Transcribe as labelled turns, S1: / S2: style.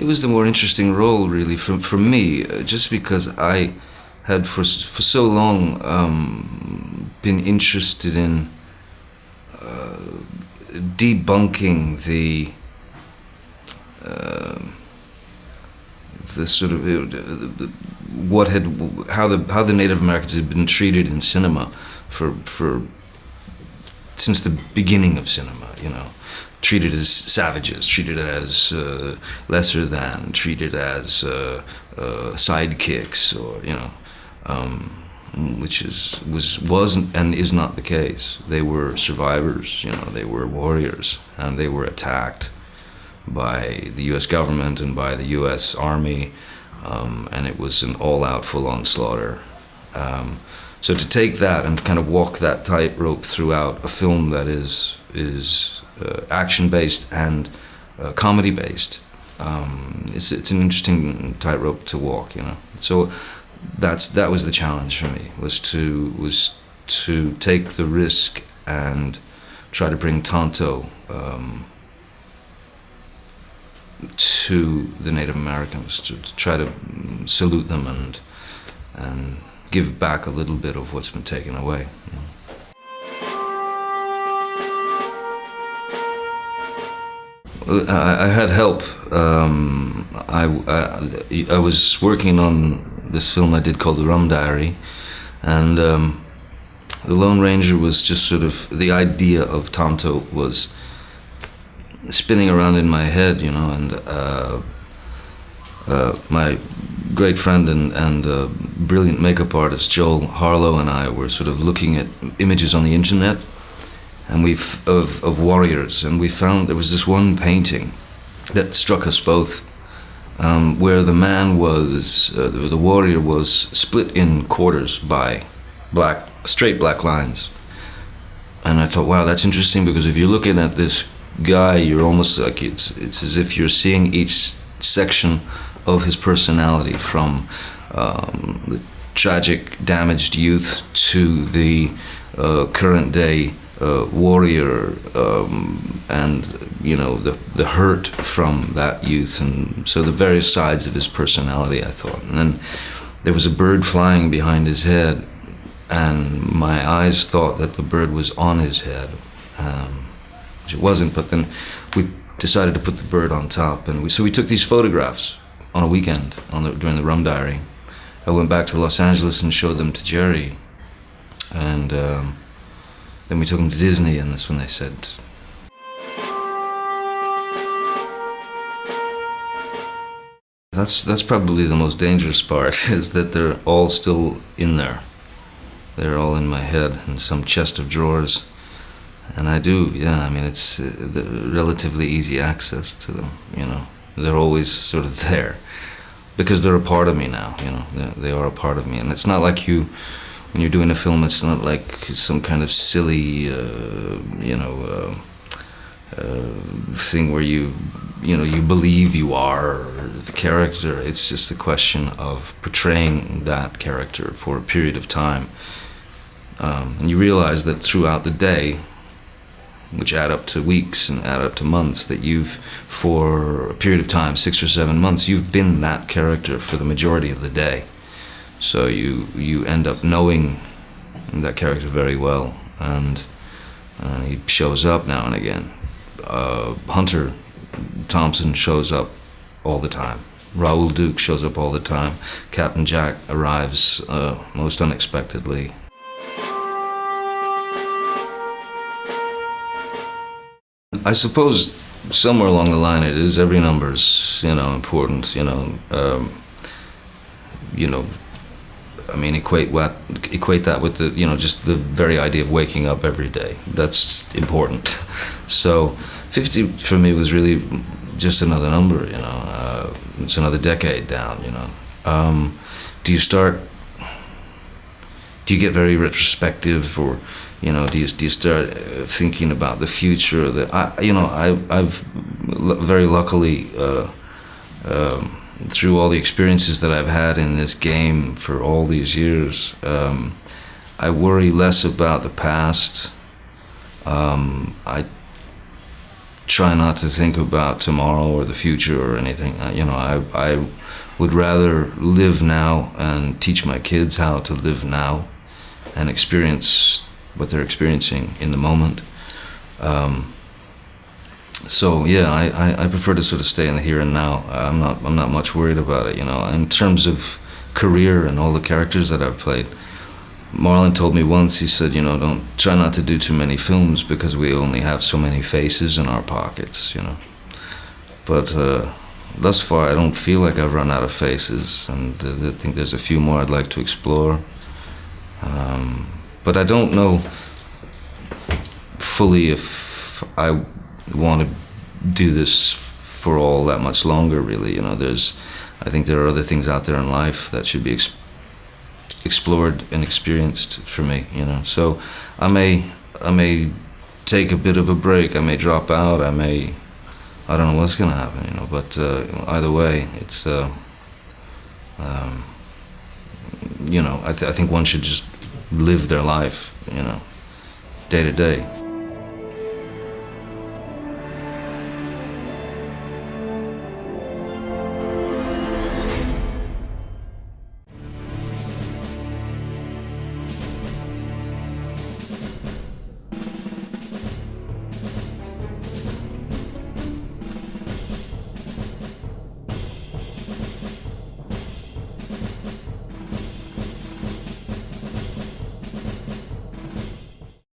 S1: It was the more interesting role, really, for me, just because I had for so long been interested in debunking the sort of how the Native Americans had been treated in cinema for since the beginning of cinema, treated as savages, treated as lesser than, treated as sidekicks, or which wasn't and is not the case. They were survivors, they were warriors, and they were attacked by the U.S. government and by the U.S. Army, and it was an all-out, full-on slaughter. So to take that and kind of walk that tightrope throughout a film that is action-based and comedy-based, it's an interesting tightrope to walk, So that was the challenge for me, was to take the risk and try to bring Tonto to the Native Americans, to try to salute them and give back a little bit of what's been taken away. I had help. I was working on this film I did called The Rum Diary, and the Lone Ranger was just sort of, the idea of Tonto was spinning around in my head, and my great friend and brilliant makeup artist Joel Harlow and I were sort of looking at images on the internet, and of warriors, and we found there was this one painting that struck us both, where the man was, the warrior was split in quarters by straight black lines. And I thought, wow, that's interesting, because if you're looking at this guy, you're almost like, it's as if you're seeing each section of his personality, from the tragic, damaged youth to the current day warrior, and the hurt from that youth, and so the various sides of his personality, I thought. And then there was a bird flying behind his head, and my eyes thought that the bird was on his head, which it wasn't. But then we decided to put the bird on top, and so we took these photographs on a weekend during the Rum Diary. I went back to Los Angeles and showed them to Jerry, and then we took them to Disney, and that's when they said, that's probably the most dangerous part, is that they're all still in there. They're all in my head in some chest of drawers. And I do, it's relatively easy access to them, They're always sort of there, because they're a part of me now, They are a part of me. And it's not like when you're doing a film, it's not like some kind of silly, thing where you believe you are the character. It's just a question of portraying that character for a period of time. And you realize that throughout the day, which add up to weeks and add up to months, that for a period of time, 6 or 7 months, you've been that character for the majority of the day. So you end up knowing that character very well, and he shows up now and again. Hunter Thompson shows up all the time. Raoul Duke shows up all the time. Captain Jack arrives most unexpectedly. I suppose somewhere along the line it is. Every number's important. Equate that with the just the very idea of waking up every day. That's important. So 50 for me was really just another number. It's another decade down. Do you get very retrospective, or do you start thinking about the future? I've very luckily through all the experiences that I've had in this game for all these years, I worry less about the past. I try not to think about tomorrow or the future or anything. I would rather live now and teach my kids how to live now and experience what they're experiencing in the moment. So yeah, I prefer to sort of stay in the here and now. I'm not much worried about it. In terms of career and all the characters that I've played, Marlon told me once, he said, don't try not to do too many films because we only have so many faces in our pockets, But thus far, I don't feel like I've run out of faces, and I think there's a few more I'd like to explore. But I don't know fully if I want to do this for all that much longer, really. I think there are other things out there in life that should be explored and experienced for me, So I may take a bit of a break. I may drop out. I don't know what's gonna happen, But either way, it's I think one should just live their life, day to day.